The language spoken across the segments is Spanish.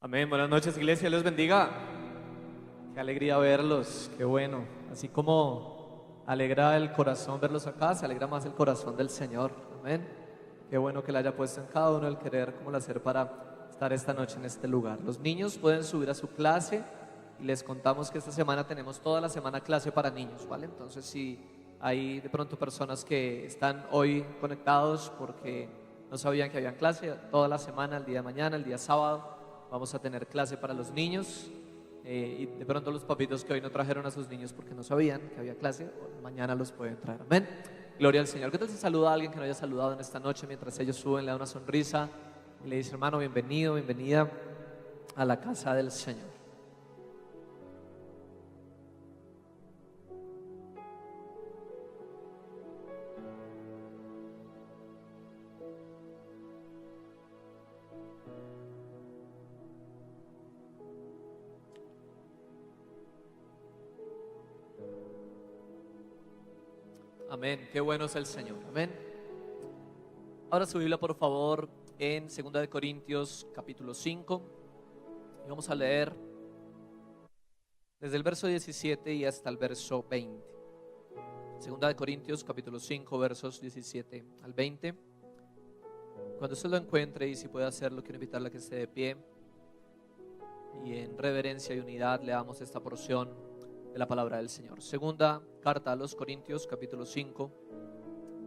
Amén, buenas noches, iglesia, Dios los bendiga. Qué alegría verlos, qué bueno. Así como alegra el corazón verlos acá, se alegra más el corazón del Señor. Amén. Qué bueno que le haya puesto en cada uno el querer como el hacer para estar esta noche en este lugar. Los niños pueden subir a su clase y les contamos que esta semana tenemos toda la semana clase para niños, ¿vale? Entonces si hay de pronto personas que están hoy conectados porque no sabían que habían clase, toda la semana, el día de mañana, el día sábado vamos a tener clase para los niños, y de pronto los papitos que hoy no trajeron a sus niños porque no sabían que había clase, mañana los pueden traer. Amén. Gloria al Señor. ¿Qué tal si saluda a alguien que no haya saludado en esta noche mientras ellos suben, le da una sonrisa y le dice: hermano, bienvenido, bienvenida a la casa del Señor? Amén. Qué bueno es el Señor. Amén. Ahora su Biblia, por favor, en 2 Corintios capítulo 5, y vamos a leer desde el verso 17 y hasta el verso 20. 2 Corintios capítulo 5, versos 17 al 20. Cuando usted lo encuentre, y si puede hacerlo, quiero invitarle a que esté de pie y en reverencia y unidad leamos esta porción de la palabra del Señor. Segunda carta a los Corintios capítulo 5,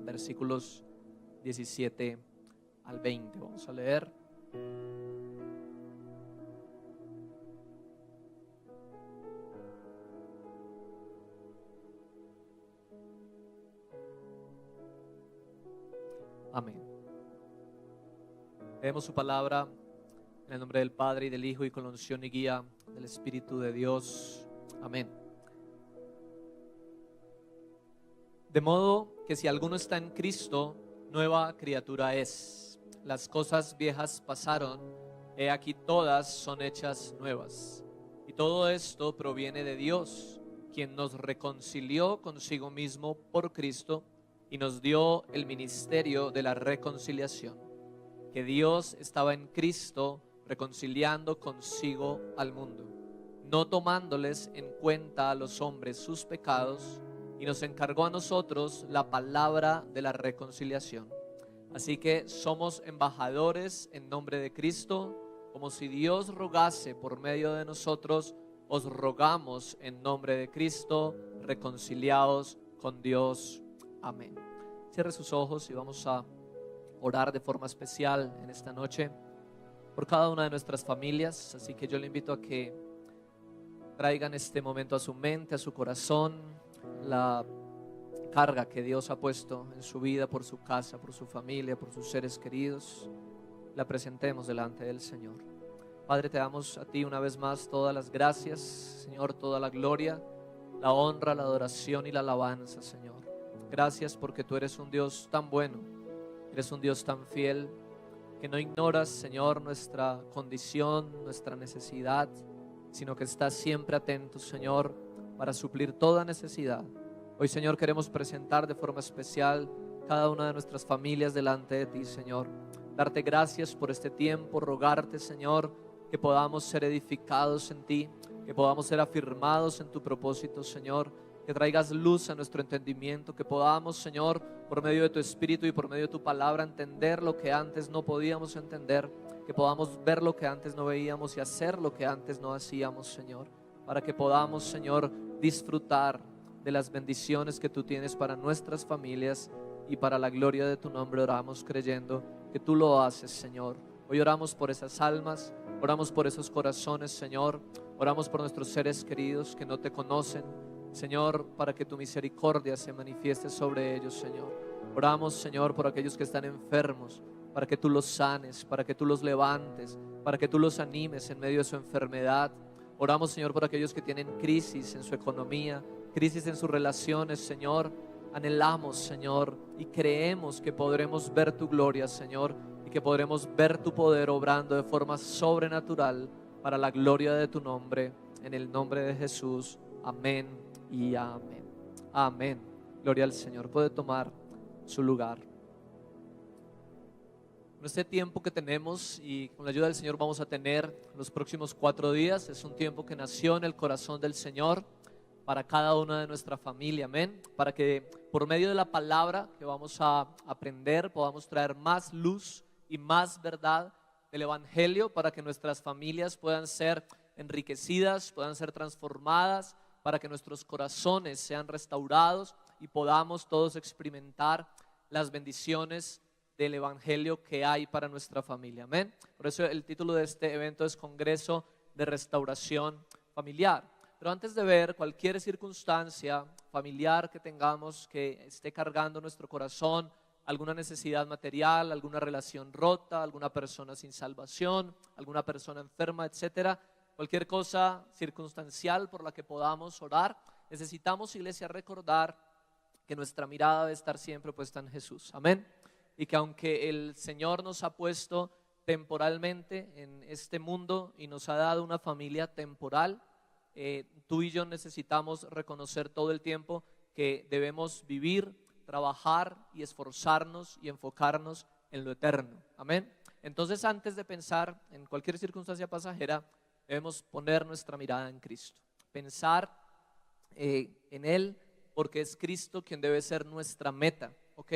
versículos 17 al 20. Vamos a leer. Amén. Leemos su palabra en el nombre del Padre y del Hijo y con la unción y guía del Espíritu de Dios. Amén. De modo que si alguno está en Cristo, nueva criatura es. Las cosas viejas pasaron, he aquí todas son hechas nuevas. Y todo esto proviene de Dios, quien nos reconcilió consigo mismo por Cristo y nos dio el ministerio de la reconciliación. Que Dios estaba en Cristo reconciliando consigo al mundo, no tomándoles en cuenta a los hombres sus pecados, y nos encargó a nosotros la palabra de la reconciliación. Así que somos embajadores en nombre de Cristo, como si Dios rogase por medio de nosotros, os rogamos en nombre de Cristo, reconciliados con Dios. Amén. Cierre sus ojos y vamos a orar de forma especial en esta noche por cada una de nuestras familias. Así que yo le invito a que traigan este momento a su mente, a su corazón, la carga que Dios ha puesto en su vida, por su casa, por su familia, por sus seres queridos. La presentemos delante del Señor. Padre, te damos a ti una vez más todas las gracias, Señor, toda la gloria, la honra, la adoración y la alabanza, Señor. Gracias porque tú eres un Dios tan bueno, eres un Dios tan fiel, que no ignoras, Señor, nuestra condición, nuestra necesidad, sino que estás siempre atento, Señor, para suplir toda necesidad. Hoy, Señor, queremos presentar de forma especial cada una de nuestras familias delante de ti, Señor. Darte gracias por este tiempo, rogarte, Señor, que podamos ser edificados en ti, que podamos ser afirmados en tu propósito, Señor, que traigas luz a nuestro entendimiento, que podamos, Señor, por medio de tu Espíritu y por medio de tu palabra, entender lo que antes no podíamos entender, que podamos ver lo que antes no veíamos y hacer lo que antes no hacíamos, Señor, para que podamos, Señor, disfrutar de las bendiciones que tú tienes para nuestras familias, y para la gloria de tu nombre oramos creyendo que tú lo haces, Señor. Hoy oramos por esas almas, oramos por esos corazones, Señor, oramos por nuestros seres queridos que no te conocen, Señor, para que tu misericordia se manifieste sobre ellos, Señor. Oramos, Señor, por aquellos que están enfermos, para que tú los sanes, para que tú los levantes, para que tú los animes en medio de su enfermedad. Oramos, Señor, por aquellos que tienen crisis en su economía, crisis en sus relaciones, Señor. Anhelamos, Señor, y creemos que podremos ver tu gloria, Señor, y que podremos ver tu poder obrando de forma sobrenatural para la gloria de tu nombre, en el nombre de Jesús. Amén y amén. Amén. Gloria al Señor. Puede tomar su lugar. Con este tiempo que tenemos y con la ayuda del Señor vamos a tener los próximos 4 días, es un tiempo que nació en el corazón del Señor para cada una de nuestra familia, amén, para que por medio de la palabra que vamos a aprender podamos traer más luz y más verdad del Evangelio, para que nuestras familias puedan ser enriquecidas, puedan ser transformadas, para que nuestros corazones sean restaurados y podamos todos experimentar las bendiciones del Evangelio que hay para nuestra familia, amén. Por eso el título de este evento es Congreso de Restauración Familiar. Pero antes de ver cualquier circunstancia familiar que tengamos que esté cargando nuestro corazón, alguna necesidad material, alguna relación rota, alguna persona sin salvación, alguna persona enferma, etcétera, cualquier cosa circunstancial por la que podamos orar, necesitamos, iglesia, recordar que nuestra mirada debe estar siempre puesta en Jesús, amén. Y que aunque el Señor nos ha puesto temporalmente en este mundo y nos ha dado una familia temporal, tú y yo necesitamos reconocer todo el tiempo que debemos vivir, trabajar y esforzarnos y enfocarnos en lo eterno, amén. Entonces, antes de pensar en cualquier circunstancia pasajera, debemos poner nuestra mirada en Cristo, pensar en Él, porque es Cristo quien debe ser nuestra meta, ¿ok?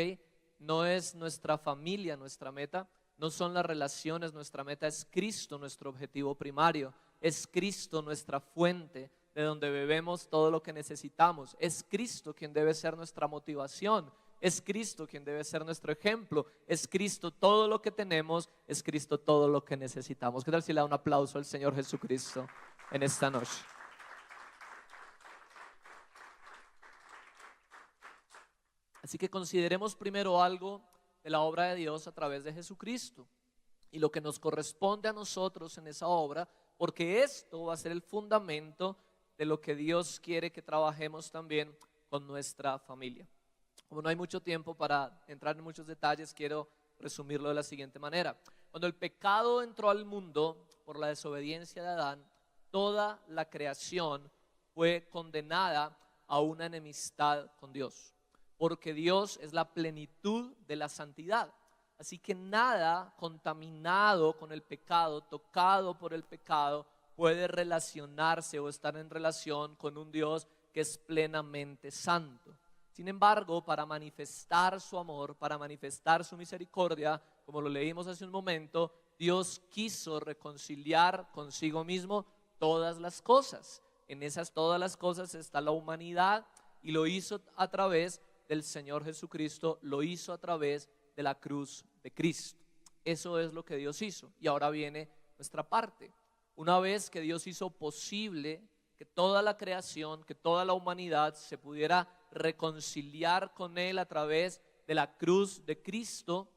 No es nuestra familia nuestra meta, no son las relaciones nuestra meta, es Cristo nuestro objetivo primario, es Cristo nuestra fuente de donde bebemos todo lo que necesitamos, es Cristo quien debe ser nuestra motivación, es Cristo quien debe ser nuestro ejemplo, es Cristo todo lo que tenemos, es Cristo todo lo que necesitamos. ¿Qué tal si le da un aplauso al Señor Jesucristo en esta noche? Así que consideremos primero algo de la obra de Dios a través de Jesucristo y lo que nos corresponde a nosotros en esa obra, porque esto va a ser el fundamento de lo que Dios quiere que trabajemos también con nuestra familia. Como no hay mucho tiempo para entrar en muchos detalles, quiero resumirlo de la siguiente manera. Cuando el pecado entró al mundo por la desobediencia de Adán, toda la creación fue condenada a una enemistad con Dios, porque Dios es la plenitud de la santidad. Así que nada contaminado con el pecado, tocado por el pecado, puede relacionarse o estar en relación con un Dios que es plenamente santo. Sin embargo, para manifestar su amor, para manifestar su misericordia, como lo leímos hace un momento, Dios quiso reconciliar consigo mismo todas las cosas. En esas todas las cosas está la humanidad y lo hizo a través del Señor Jesucristo, lo hizo a través de la cruz de Cristo. Eso es lo que Dios hizo. Y ahora viene nuestra parte. Una vez que Dios hizo posible que toda la creación, que toda la humanidad se pudiera reconciliar con Él a través de la cruz de Cristo,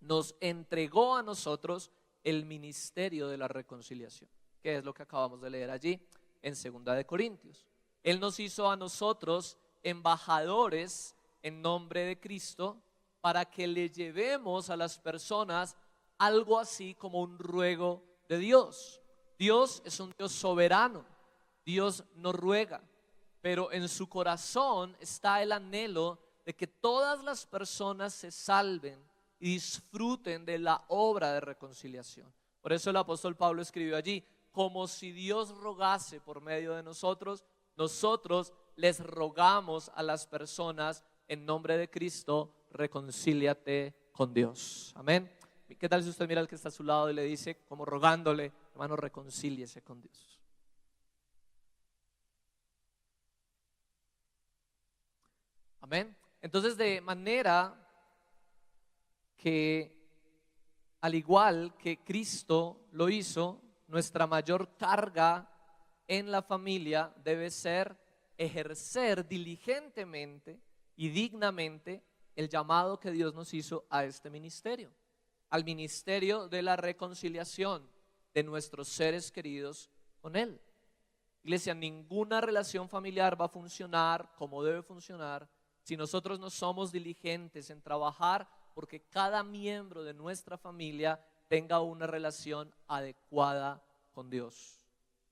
nos entregó a nosotros el ministerio de la reconciliación, que es lo que acabamos de leer allí en 2 de Corintios. Él nos hizo a nosotros embajadores en nombre de Cristo para que le llevemos a las personas algo así como un ruego de Dios. Dios es un Dios soberano, Dios no ruega, pero en su corazón está el anhelo de que todas las personas se salven y disfruten de la obra de reconciliación. Por eso el apóstol Pablo escribió allí, como si Dios rogase por medio de nosotros, nosotros les rogamos a las personas en nombre de Cristo, reconcíliate con Dios. Amén. ¿Qué tal si usted mira al que está a su lado y le dice, como rogándole, hermano, reconcíliese con Dios? Amén. Entonces, de manera que al igual que Cristo lo hizo, nuestra mayor carga en la familia debe ser ejercer diligentemente y dignamente el llamado que Dios nos hizo a este ministerio, al ministerio de la reconciliación de nuestros seres queridos con Él. Iglesia, ninguna relación familiar va a funcionar como debe funcionar si nosotros no somos diligentes en trabajar porque cada miembro de nuestra familia tenga una relación adecuada con Dios.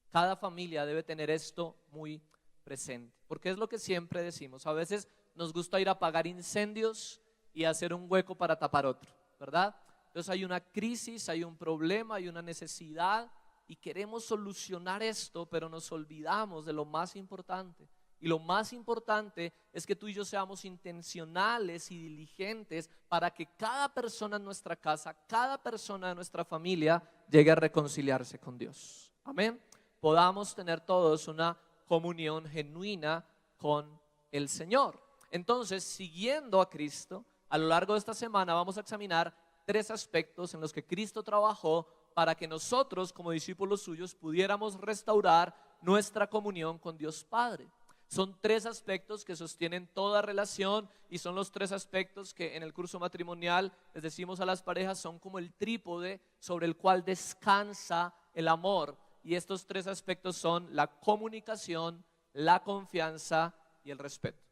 Cada familia debe tener esto muy presente, porque es lo que siempre decimos. A veces nos gusta ir a apagar incendios y hacer un hueco para tapar otro, ¿verdad? Entonces hay una crisis, hay un problema, hay una necesidad y queremos solucionar esto, pero nos olvidamos de lo más importante. Y lo más importante es que tú y yo seamos intencionales y diligentes para que cada persona en nuestra casa, cada persona de nuestra familia llegue a reconciliarse con Dios. Amén. Podamos tener todos una comunión genuina con el Señor. Entonces, siguiendo a Cristo, a lo largo de esta semana vamos a examinar 3 aspectos en los que Cristo trabajó para que nosotros, como discípulos suyos, pudiéramos restaurar nuestra comunión con Dios Padre. Son 3 aspectos que sostienen toda relación y son los 3 aspectos que en el curso matrimonial les decimos a las parejas son como el trípode sobre el cual descansa el amor. Y estos 3 aspectos son la comunicación, la confianza y el respeto.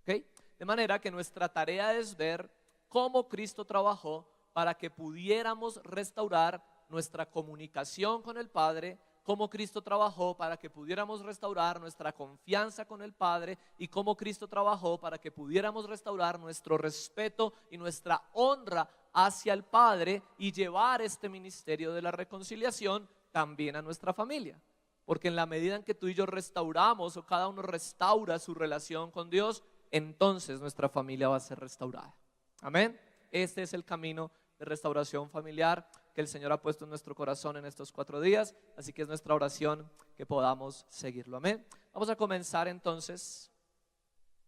¿Okay? De manera que nuestra tarea es ver cómo Cristo trabajó para que pudiéramos restaurar nuestra comunicación con el Padre, cómo Cristo trabajó para que pudiéramos restaurar nuestra confianza con el Padre y cómo Cristo trabajó para que pudiéramos restaurar nuestro respeto y nuestra honra hacia el Padre y llevar este ministerio de la reconciliación también a nuestra familia. Porque en la medida en que tú y yo restauramos o cada uno restaura su relación con Dios, entonces nuestra familia va a ser restaurada. Amén. Este es el camino de restauración familiar que el Señor ha puesto en nuestro corazón en estos 4 días, así que es nuestra oración que podamos seguirlo. Amén. Vamos a comenzar entonces.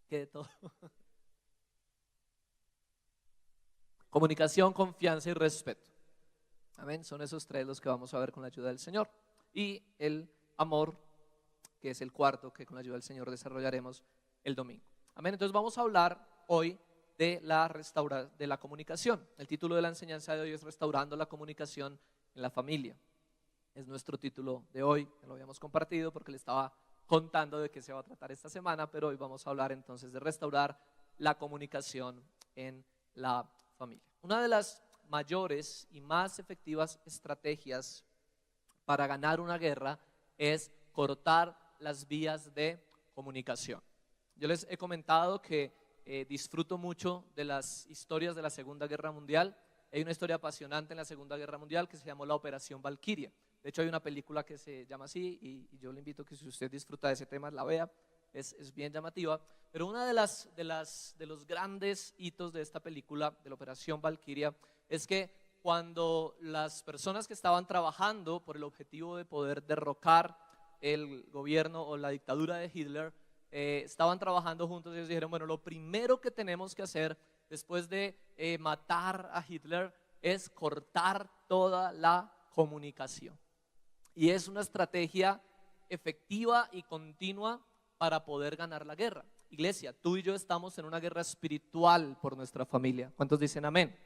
¿Qué de todo? Comunicación, confianza y respeto. Amén. Son esos 3 los que vamos a ver con la ayuda del Señor. Y el amor, que es el cuarto que con la ayuda del Señor desarrollaremos el domingo. Amén. Entonces vamos a hablar hoy de la comunicación. El título de la enseñanza de hoy es Restaurando la comunicación en la familia. Es nuestro título de hoy, lo habíamos compartido porque le estaba contando de qué se va a tratar esta semana, pero hoy vamos a hablar entonces de restaurar la comunicación en la familia. Una de las mayores y más efectivas estrategias para ganar una guerra es cortar las vías de comunicación. Yo les he comentado que disfruto mucho de las historias de la Segunda Guerra Mundial. Hay una historia apasionante en la Segunda Guerra Mundial que se llamó la Operación Valquiria. De hecho hay una película que se llama así y yo le invito a que si usted disfruta de ese tema la vea, es bien llamativa. Pero una de los grandes hitos de esta película, de la Operación Valquiria, es que cuando las personas que estaban trabajando por el objetivo de poder derrocar el gobierno o la dictadura de Hitler, estaban trabajando juntos, ellos dijeron, bueno, lo primero que tenemos que hacer después de matar a Hitler es cortar toda la comunicación. Y es una estrategia efectiva y continua para poder ganar la guerra. Iglesia, tú y yo estamos en una guerra espiritual por nuestra familia. ¿Cuántos dicen amén?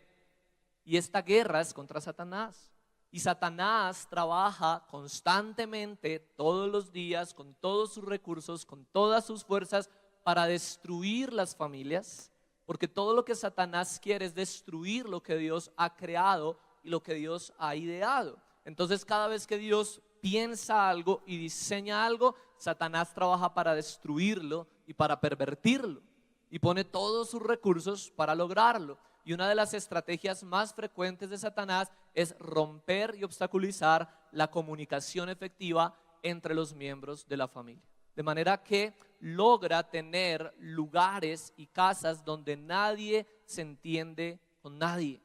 Y esta guerra es contra Satanás. Y Satanás trabaja constantemente, todos los días, con todos sus recursos, con todas sus fuerzas, para destruir las familias, porque todo lo que Satanás quiere es destruir lo que Dios ha creado y lo que Dios ha ideado. Entonces, cada vez que Dios piensa algo y diseña algo, Satanás trabaja para destruirlo y para pervertirlo, y pone todos sus recursos para lograrlo. Y una de las estrategias más frecuentes de Satanás es romper y obstaculizar la comunicación efectiva entre los miembros de la familia. De manera que logra tener lugares y casas donde nadie se entiende con nadie.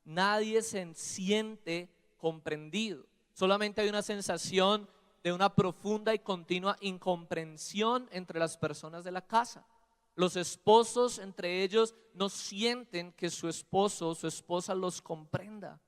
Nadie se siente comprendido. Solamente hay una sensación de una profunda y continua incomprensión entre las personas de la casa. Los esposos entre ellos no sienten que su esposo o su esposa los comprenda.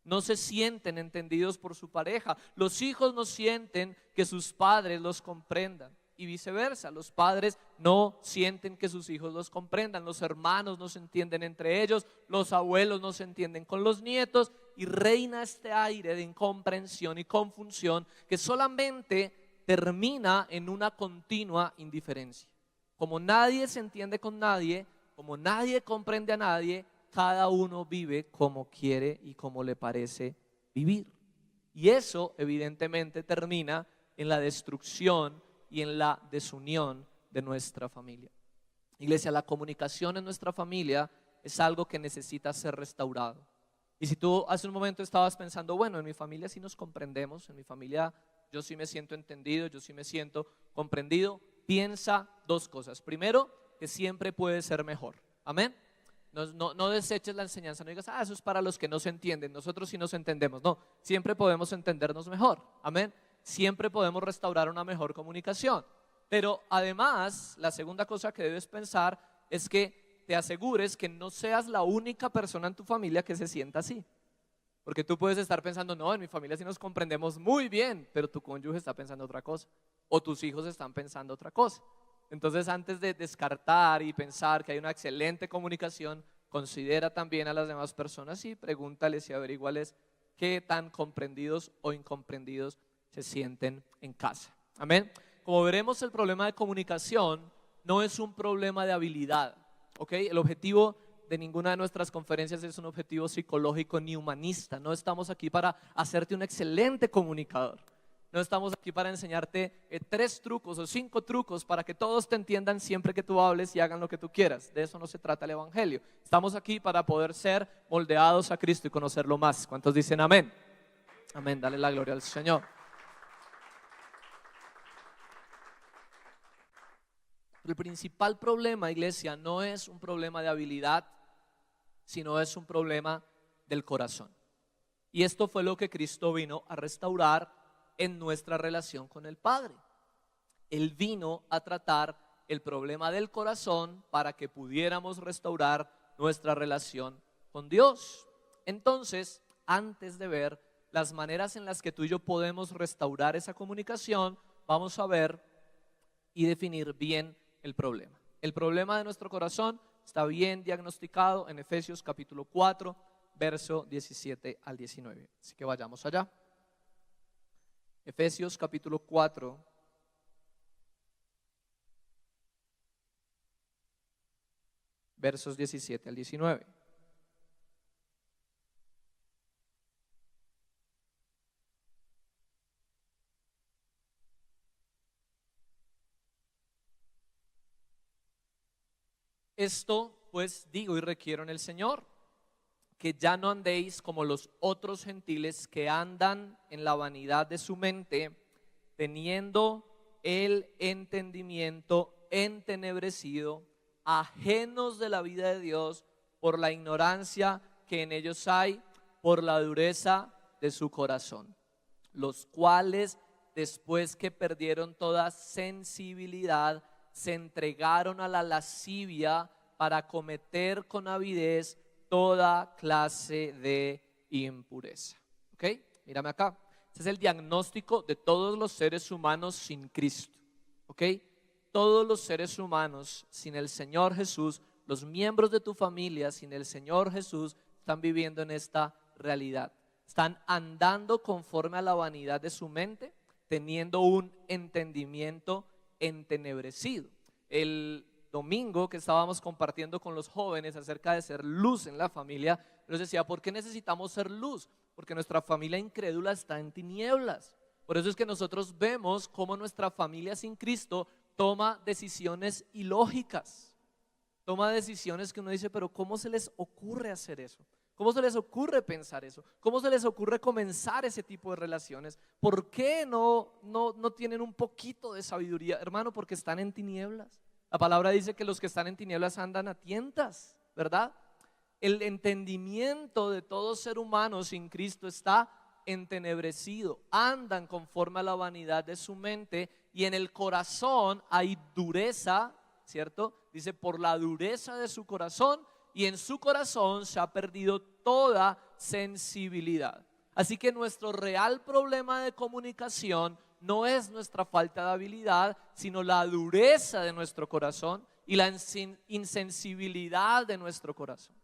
No se sienten entendidos por su pareja. Los hijos no sienten que sus padres los comprendan. Y viceversa, los padres no sienten que sus hijos los comprendan. Los hermanos no se entienden entre ellos. Los abuelos no se entienden con los nietos. Y reina este aire de incomprensión y confusión que solamente termina en una continua indiferencia. Como nadie se entiende con nadie, como nadie comprende a nadie, cada uno vive como quiere y como le parece vivir. Y eso evidentemente termina en la destrucción y en la desunión de nuestra familia. Iglesia, la comunicación en nuestra familia es algo que necesita ser restaurado. Y si tú hace un momento estabas pensando, bueno, en mi familia sí nos comprendemos, en mi familia yo sí me siento entendido, yo sí me siento comprendido, piensa dos cosas. Primero, que siempre puede ser mejor. Amén. No deseches la enseñanza, no digas, eso es para los que no se entienden, nosotros sí nos entendemos. No, siempre podemos entendernos mejor. Amén. Siempre podemos restaurar una mejor comunicación. Pero además, la segunda cosa que debes pensar es que te asegures que no seas la única persona en tu familia que se sienta así. Porque tú puedes estar pensando, no, en mi familia sí nos comprendemos muy bien, pero tu cónyuge está pensando otra cosa, o tus hijos están pensando otra cosa. Entonces, antes de descartar y pensar que hay una excelente comunicación, considera también a las demás personas y pregúntales y averiguales qué tan comprendidos o incomprendidos se sienten en casa. Amén. Como veremos, el problema de comunicación no es un problema de habilidad, ¿ok? El objetivo de ninguna de nuestras conferencias es un objetivo psicológico ni humanista. No estamos aquí para hacerte un excelente comunicador. No estamos aquí para enseñarte 3 trucos o 5 trucos para que todos te entiendan siempre que tú hables y hagan lo que tú quieras. De eso no se trata el evangelio. Estamos aquí para poder ser moldeados a Cristo y conocerlo más. ¿Cuántos dicen amén? Amén, dale la gloria al Señor. El principal problema, iglesia, no es un problema de habilidad, sino es un problema del corazón. Y esto fue lo que Cristo vino a restaurar en nuestra relación con el Padre. Él vino a tratar el problema del corazón para que pudiéramos restaurar nuestra relación con Dios. Entonces, antes de ver las maneras en las que tú y yo podemos restaurar esa comunicación, vamos a ver y definir bien el problema. El problema de nuestro corazón está bien diagnosticado en Efesios capítulo 4, verso 17 al 19. Así que vayamos allá. Efesios capítulo 4, versos 17 al 19. Esto pues digo y requiero en el Señor, que ya no andéis como los otros gentiles que andan en la vanidad de su mente, teniendo el entendimiento entenebrecido, ajenos de la vida de Dios por la ignorancia que en ellos hay, por la dureza de su corazón, los cuales después que perdieron toda sensibilidad, se entregaron a la lascivia para cometer con avidez toda clase de impureza. ¿Ok? Mírame acá. Este es el diagnóstico de todos los seres humanos sin Cristo. ¿Ok? Todos los seres humanos sin el Señor Jesús, los miembros de tu familia sin el Señor Jesús, están viviendo en esta realidad. Están andando conforme a la vanidad de su mente, teniendo un entendimiento entenebrecido. El domingo que estábamos compartiendo con los jóvenes acerca de ser luz en la familia, les decía, ¿por qué necesitamos ser luz? Porque nuestra familia incrédula está en tinieblas. Por eso es que nosotros vemos cómo nuestra familia sin Cristo toma decisiones ilógicas, toma decisiones que uno dice, pero ¿cómo se les ocurre hacer eso? ¿Cómo se les ocurre pensar eso? ¿Cómo se les ocurre comenzar ese tipo de relaciones? ¿Por qué no tienen un poquito de sabiduría? Hermano, porque están en tinieblas. La palabra dice que los que están en tinieblas andan a tientas, ¿verdad? El entendimiento de todo ser humano sin Cristo está entenebrecido. Andan conforme a la vanidad de su mente y en el corazón hay dureza, ¿cierto? Dice, por la dureza de su corazón, y en su corazón se ha perdido toda sensibilidad. Así que nuestro real problema de comunicación no es nuestra falta de habilidad, sino la dureza de nuestro corazón y la insensibilidad de nuestro corazón,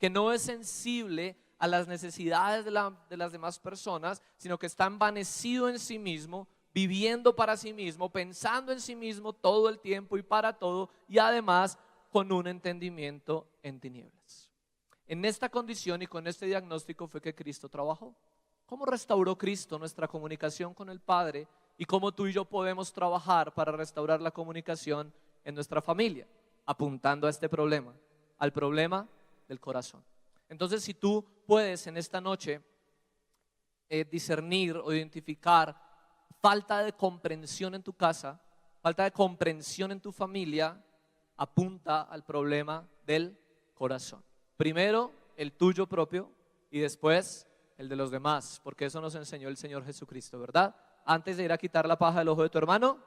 que no es sensible a las necesidades de las demás personas, sino que está envanecido en sí mismo, viviendo para sí mismo, pensando en sí mismo todo el tiempo y para todo, y además con un entendimiento en tinieblas. En esta condición y con este diagnóstico fue que Cristo trabajó. ¿Cómo restauró Cristo nuestra comunicación con el Padre? ¿Y cómo tú y yo podemos trabajar para restaurar la comunicación en nuestra familia? Apuntando a este problema, al problema del corazón. Entonces, si tú puedes en esta noche discernir o identificar falta de comprensión en tu casa, falta de comprensión en tu familia, apunta al problema del corazón. Primero el tuyo propio y después el de los demás, porque eso nos enseñó el Señor Jesucristo, ¿verdad? Antes de ir a quitar la paja del ojo de tu hermano,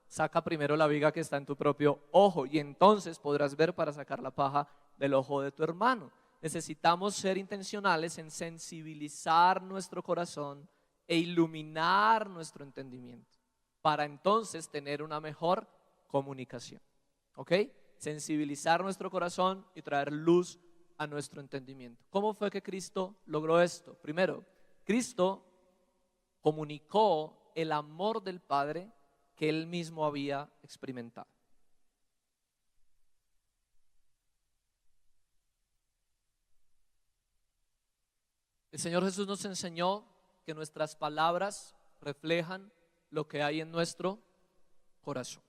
saca primero la viga que está en tu propio ojo y entonces podrás ver para sacar la paja del ojo de tu hermano. Necesitamos ser intencionales en sensibilizar nuestro corazón e iluminar nuestro entendimiento para entonces tener una mejor comunicación. ¿Ok? Sensibilizar nuestro corazón y traer luz a nuestro entendimiento. ¿Cómo fue que Cristo logró esto? Primero, Cristo comunicó el amor del Padre que Él mismo había experimentado. El Señor Jesús nos enseñó que nuestras palabras reflejan lo que hay en nuestro corazón.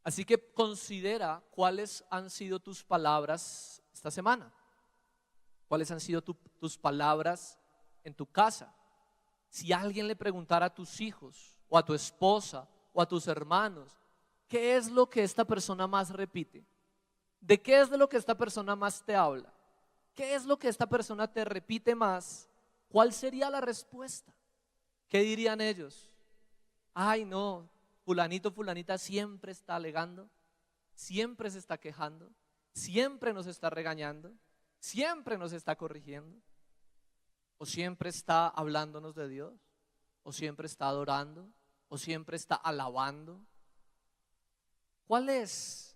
Así que considera cuáles han sido tus palabras esta semana. ¿Cuáles han sido tus palabras en tu casa? Si alguien le preguntara a tus hijos o a tu esposa o a tus hermanos, ¿qué es lo que esta persona más repite? ¿De qué es de lo que esta persona más te habla? ¿Qué es lo que esta persona te repite más? ¿Cuál sería la respuesta? ¿Qué dirían ellos? Ay, no, fulanito, fulanita siempre está alegando, siempre se está quejando, siempre nos está regañando, siempre nos está corrigiendo, o siempre está hablándonos de Dios, o siempre está adorando, o siempre está alabando. ¿Cuál es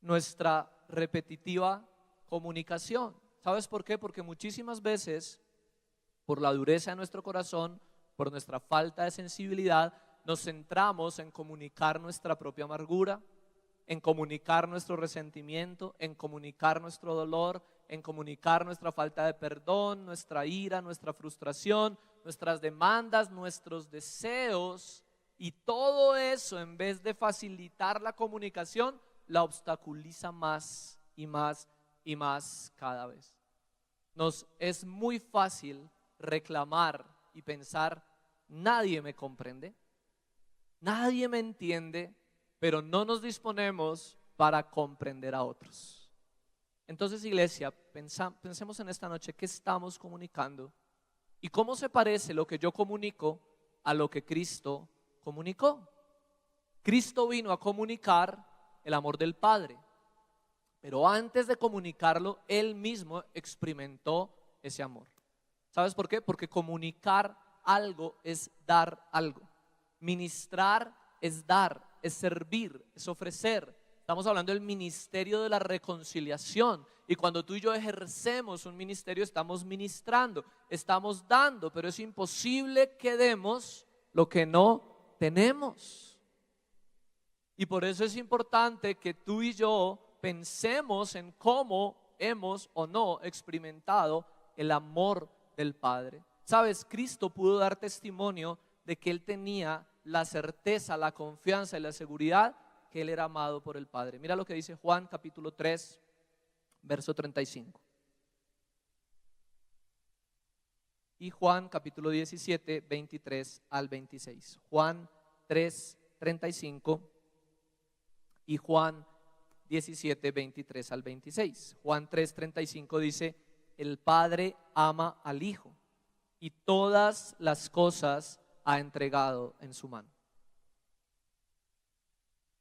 nuestra repetitiva comunicación? ¿Sabes por qué? Porque muchísimas veces, por la dureza de nuestro corazón, por nuestra falta de sensibilidad, nos centramos en comunicar nuestra propia amargura, en comunicar nuestro resentimiento, en comunicar nuestro dolor, en comunicar nuestra falta de perdón, nuestra ira, nuestra frustración, nuestras demandas, nuestros deseos, y todo eso, en vez de facilitar la comunicación, la obstaculiza más y más y más cada vez. Nos es muy fácil reclamar y pensar: nadie me comprende, nadie me entiende, pero no nos disponemos para comprender a otros. Entonces, iglesia, pensemos en esta noche qué estamos comunicando y cómo se parece lo que yo comunico a lo que Cristo comunicó. Cristo vino a comunicar el amor del Padre, pero antes de comunicarlo, Él mismo experimentó ese amor. ¿Sabes por qué? Porque comunicar algo es dar algo. Ministrar es dar, es servir, es ofrecer. Estamos hablando del ministerio de la reconciliación. Y cuando tú y yo ejercemos un ministerio, estamos ministrando, estamos dando, pero es imposible que demos lo que no tenemos. Y por eso es importante que tú y yo pensemos en cómo hemos o no experimentado el amor del Padre. Sabes, Cristo pudo dar testimonio de que Él tenía la certeza, la confianza y la seguridad que Él era amado por el Padre. Mira lo que dice Juan capítulo 3, verso 35. Y Juan capítulo 17, 23 al 26. Juan 3, 35 y Juan 17, 23 al 26. Juan 3, 35 dice: el Padre ama al Hijo y todas las cosas ha entregado en su mano.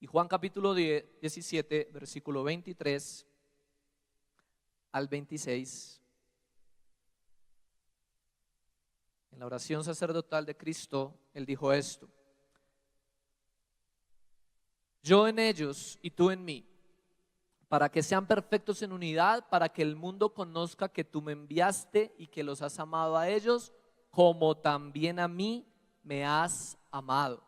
Y Juan capítulo 17, versículo 23 al 26. En la oración sacerdotal de Cristo, Él dijo esto: yo en ellos y tú en mí, para que sean perfectos en unidad, para que el mundo conozca que tú me enviaste y que los has amado a ellos, como también a mí me has amado.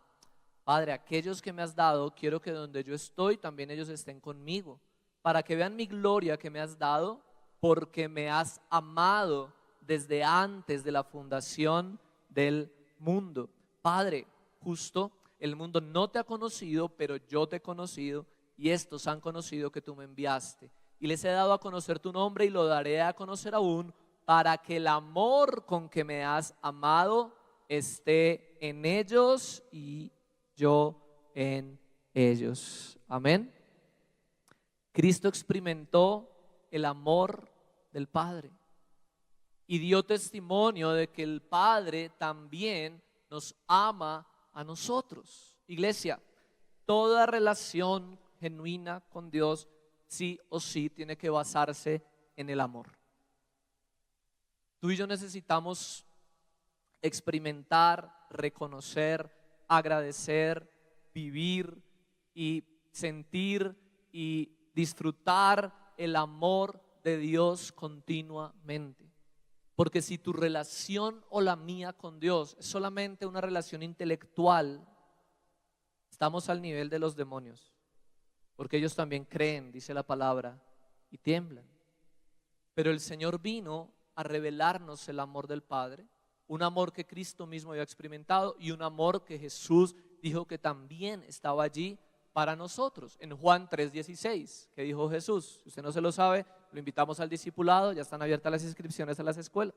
Padre, aquellos que me has dado, quiero que donde yo estoy, también ellos estén conmigo, para que vean mi gloria que me has dado, porque me has amado desde antes de la fundación del mundo. Padre, justo, el mundo no te ha conocido, pero yo te he conocido, y estos han conocido que tú me enviaste. y les he dado a conocer tu nombre y lo daré a conocer aún, para que el amor con que me has amado esté en ellos y yo en ellos. Amén. Cristo experimentó el amor del Padre y dio testimonio de que el Padre también nos ama a nosotros. Iglesia, toda relación genuina con Dios sí o sí tiene que basarse en el amor. Tú y yo necesitamos experimentar, reconocer, agradecer, vivir y sentir y disfrutar el amor de Dios continuamente. Porque si tu relación o la mía con Dios es solamente una relación intelectual, estamos al nivel de los demonios. Porque ellos también creen, dice la palabra, y tiemblan. Pero el Señor vino a revelarnos el amor del Padre, un amor que Cristo mismo había experimentado y un amor que Jesús dijo que también estaba allí para nosotros. En Juan 3:16, que dijo Jesús, si usted no se lo sabe, lo invitamos al discipulado, ya están abiertas las inscripciones a las escuelas.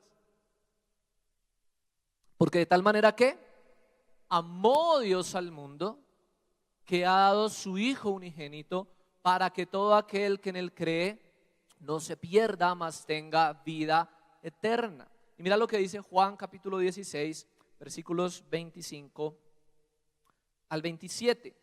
Porque de tal manera que amó Dios al mundo, que ha dado su Hijo unigénito, para que todo aquel que en él cree no se pierda, mas tenga vida eterna. Y mira lo que dice Juan capítulo 16, versículos 25 al 27.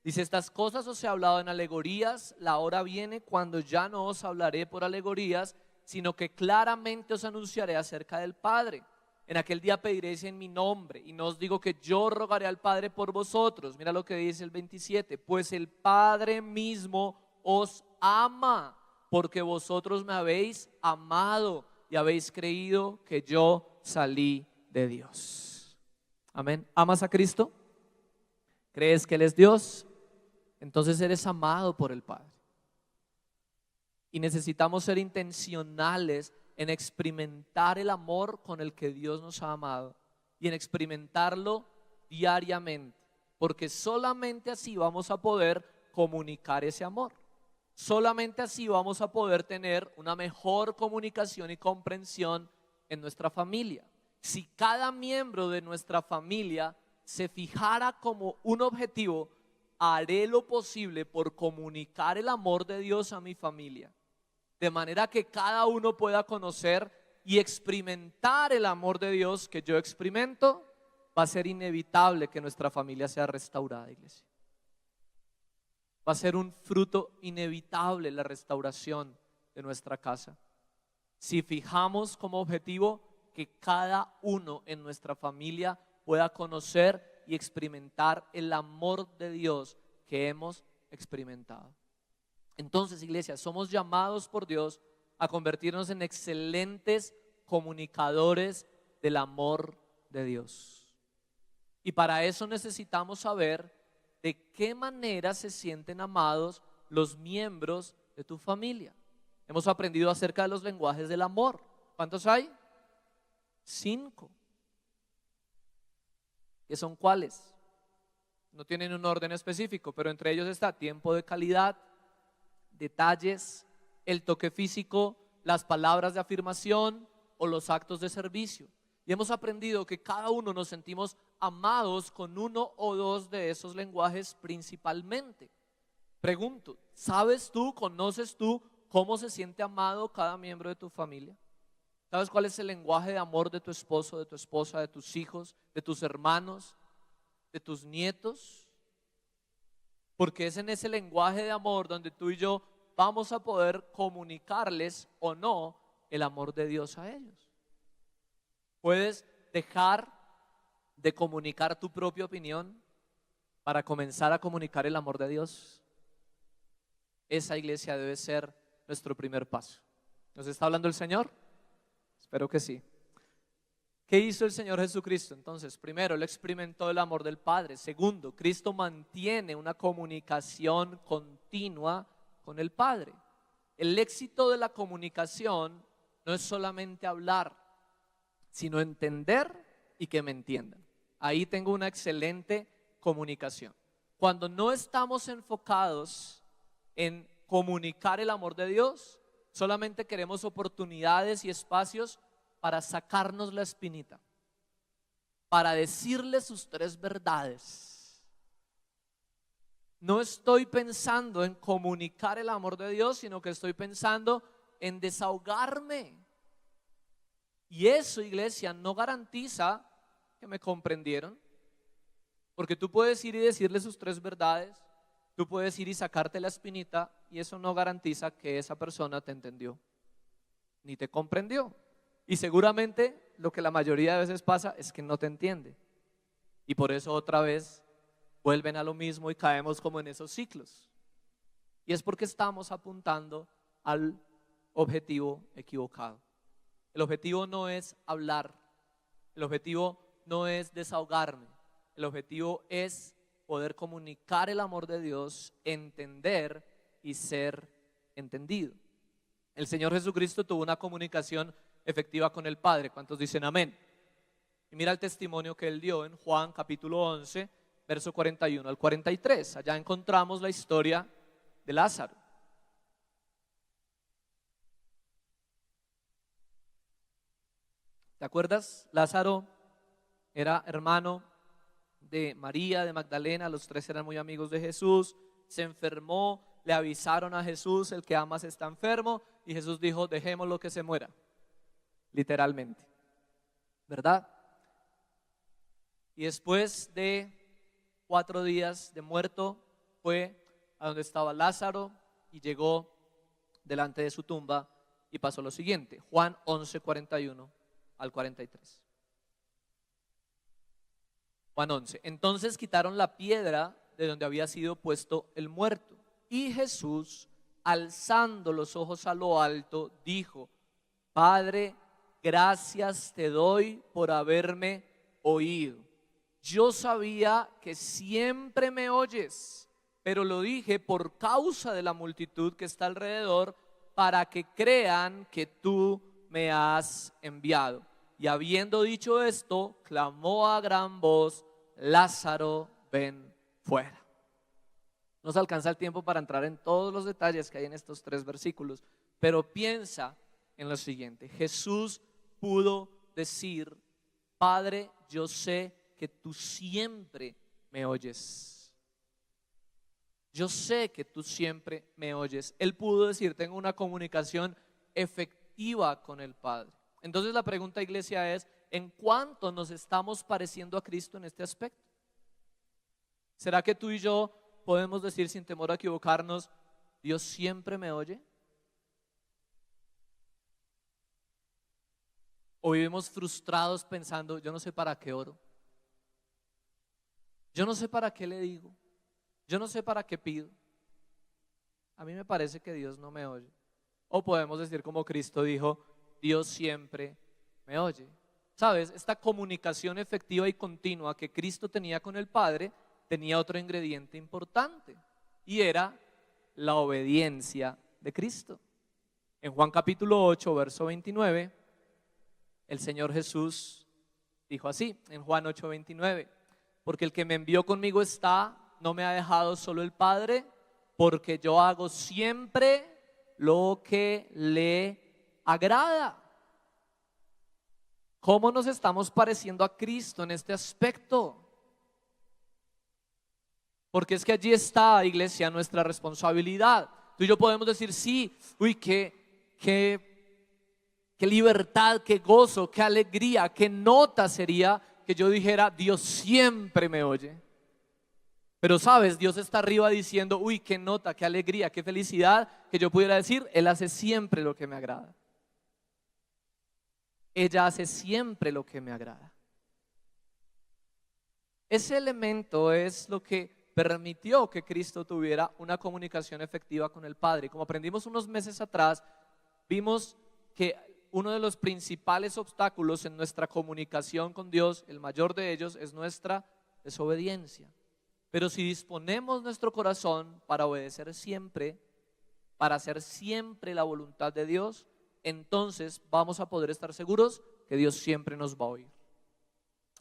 Dice: estas cosas os he hablado en alegorías, la hora viene cuando ya no os hablaré por alegorías, sino que claramente os anunciaré acerca del Padre. En aquel día pediréis en mi nombre, y no os digo que yo rogaré al Padre por vosotros. Mira lo que dice el 27, pues el Padre mismo os ama, porque vosotros me habéis amado y habéis creído que yo salí de Dios. Amén. ¿Amas a Cristo? ¿Crees que Él es Dios? Entonces eres amado por el Padre. Y necesitamos ser intencionales en experimentar el amor con el que Dios nos ha amado y en experimentarlo diariamente, porque solamente así vamos a poder comunicar ese amor. Solamente así vamos a poder tener una mejor comunicación y comprensión en nuestra familia. Si cada miembro de nuestra familia se fijara como un objetivo, haré lo posible por comunicar el amor de Dios a mi familia, de manera que cada uno pueda conocer y experimentar el amor de Dios que yo experimento. Va a ser inevitable que nuestra familia sea restaurada, iglesia. Va a ser un fruto inevitable la restauración de nuestra casa, si fijamos como objetivo que cada uno en nuestra familia pueda conocer y experimentar el amor de Dios que hemos experimentado. Entonces, iglesia, somos llamados por Dios a convertirnos en excelentes comunicadores del amor de Dios. Y para eso necesitamos saber de qué manera se sienten amados los miembros de tu familia. Hemos aprendido acerca de los lenguajes del amor. ¿Cuántos hay? 5. ¿Qué son cuáles? No tienen un orden específico, pero entre ellos está tiempo de calidad, detalles, el toque físico, las palabras de afirmación o los actos de servicio. Y hemos aprendido que cada uno nos sentimos amados con uno o dos de esos lenguajes principalmente. Pregunto, ¿sabes tú, conoces tú cómo se siente amado cada miembro de tu familia? ¿Sabes cuál es el lenguaje de amor de tu esposo, de tu esposa, de tus hijos, de tus hermanos, de tus nietos? Porque es en ese lenguaje de amor donde tú y yo vamos a poder comunicarles o no el amor de Dios a ellos. Puedes dejar de comunicar tu propia opinión para comenzar a comunicar el amor de Dios. Esa, iglesia, debe ser nuestro primer paso. ¿Nos está hablando el Señor? Espero que sí. ¿Qué hizo el Señor Jesucristo? Entonces, primero, Él experimentó el amor del Padre. Segundo, Cristo mantiene una comunicación continua con el Padre. El éxito de la comunicación no es solamente hablar, sino entender y que me entiendan. Ahí tengo una excelente comunicación. Cuando no estamos enfocados en comunicar el amor de Dios, solamente queremos oportunidades y espacios para sacarnos la espinita, para decirle sus tres verdades. No estoy pensando en comunicar el amor de Dios, sino que estoy pensando en desahogarme. Y eso, iglesia, no garantiza que me comprendieron, porque tú puedes ir y decirle sus tres verdades, tú puedes ir y sacarte la espinita, y eso no garantiza que esa persona te entendió ni te comprendió. Y seguramente lo que la mayoría de veces pasa es que no te entiende, y por eso otra vez vuelven a lo mismo y caemos como en esos ciclos. Y es porque estamos apuntando al objetivo equivocado. El objetivo no es hablar, el objetivo no es desahogarme, el objetivo es poder comunicar el amor de Dios, entender y ser entendido. El Señor Jesucristo tuvo una comunicación efectiva con el Padre. ¿Cuántos dicen amén? Y mira el testimonio que Él dio en Juan capítulo 11, verso 41 al 43. Allá encontramos la historia de Lázaro. ¿Te acuerdas? Lázaro era hermano de María, de Magdalena, los tres eran muy amigos de Jesús. Se enfermó, le avisaron a Jesús: el que amas está enfermo, y Jesús dijo: dejémoslo que se muera, literalmente, ¿verdad? Y después de 4 días de muerto, fue a donde estaba Lázaro y llegó delante de su tumba, y pasó lo siguiente. Juan 11, 41 al 43. Juan 11. Entonces quitaron la piedra de donde había sido puesto el muerto, y Jesús, alzando los ojos a lo alto, dijo: Padre, gracias te doy por haberme oído. Yo sabía que siempre me oyes, pero lo dije por causa de la multitud que está alrededor, para que crean que tú me has enviado. Y habiendo dicho esto, clamó a gran voz: Lázaro, ven fuera. No se alcanza el tiempo para entrar en todos los detalles que hay en estos 3 versículos, pero piensa en lo siguiente. Jesús pudo decir: Padre, yo sé que tú siempre me oyes. Yo sé que tú siempre me oyes. Él pudo decir: tengo una comunicación efectiva con el Padre. Entonces la pregunta, iglesia, es: ¿en cuánto nos estamos pareciendo a Cristo en este aspecto? ¿Será que tú y yo podemos decir sin temor a equivocarnos: Dios siempre me oye? ¿O vivimos frustrados pensando: yo no sé para qué oro, yo no sé para qué le digo, yo no sé para qué pido, a mí me parece que Dios no me oye? O podemos decir como Cristo dijo: Dios siempre me oye. ¿Sabes? Esta comunicación efectiva y continua que Cristo tenía con el Padre tenía otro ingrediente importante, y era la obediencia de Cristo. En Juan capítulo 8, verso 29, el Señor Jesús dijo así, en Juan 8, 29: porque el que me envió conmigo está, no me ha dejado solo el Padre, porque yo hago siempre lo que le agrada. ¿Cómo nos estamos pareciendo a Cristo en este aspecto? Porque es que allí está, iglesia, nuestra responsabilidad. Tú y yo podemos decir: sí, uy, qué libertad, qué gozo, qué alegría, qué nota sería que yo dijera: Dios siempre me oye. Pero sabes, Dios está arriba diciendo: uy, qué nota, qué alegría, qué felicidad que yo pudiera decir: Él hace siempre lo que me agrada. Ella hace siempre lo que me agrada. Ese elemento es lo que permitió que Cristo tuviera una comunicación efectiva con el Padre. Como aprendimos unos meses atrás, vimos que uno de los principales obstáculos en nuestra comunicación con Dios, el mayor de ellos, es nuestra desobediencia. Pero si disponemos nuestro corazón para obedecer siempre, para hacer siempre la voluntad de Dios, entonces vamos a poder estar seguros que Dios siempre nos va a oír.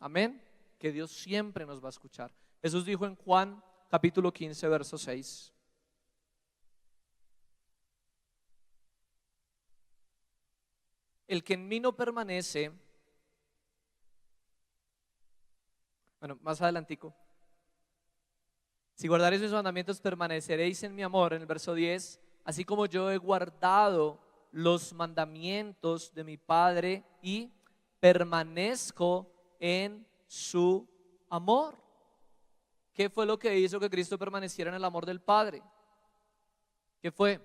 Amén. Que Dios siempre nos va a escuchar. Jesús dijo en Juan capítulo 15, verso 6: el que en mí no permanece, bueno, más adelantico, si guardaréis mis mandamientos permaneceréis en mi amor, en el verso 10, así como yo he guardado los mandamientos de mi Padre y permanezco en su amor. ¿Qué fue lo que hizo que Cristo permaneciera en el amor del Padre? ¿Qué fue?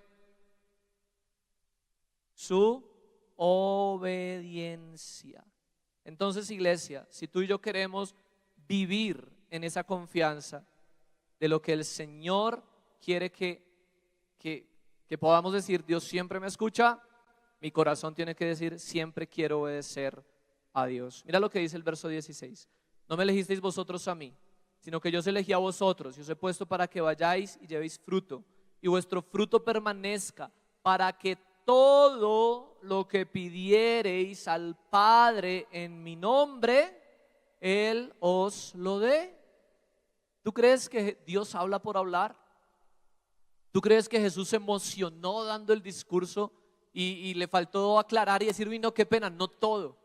Su obediencia. Entonces, iglesia, si tú y yo queremos vivir en esa confianza de lo que el Señor quiere que podamos decir, Dios siempre me escucha, mi corazón tiene que decir, siempre quiero obedecer a Dios. Mira lo que dice el verso 16. No me elegisteis vosotros a mí, sino que yo os elegí a vosotros y os he puesto para que vayáis y llevéis fruto, y vuestro fruto permanezca, para que todo lo que pidiereis al Padre en mi nombre, Él os lo dé. ¿Tú crees que Dios habla por hablar? ¿Tú crees que Jesús se emocionó dando el discurso y le faltó aclarar y decir, uy, no, qué pena, no todo?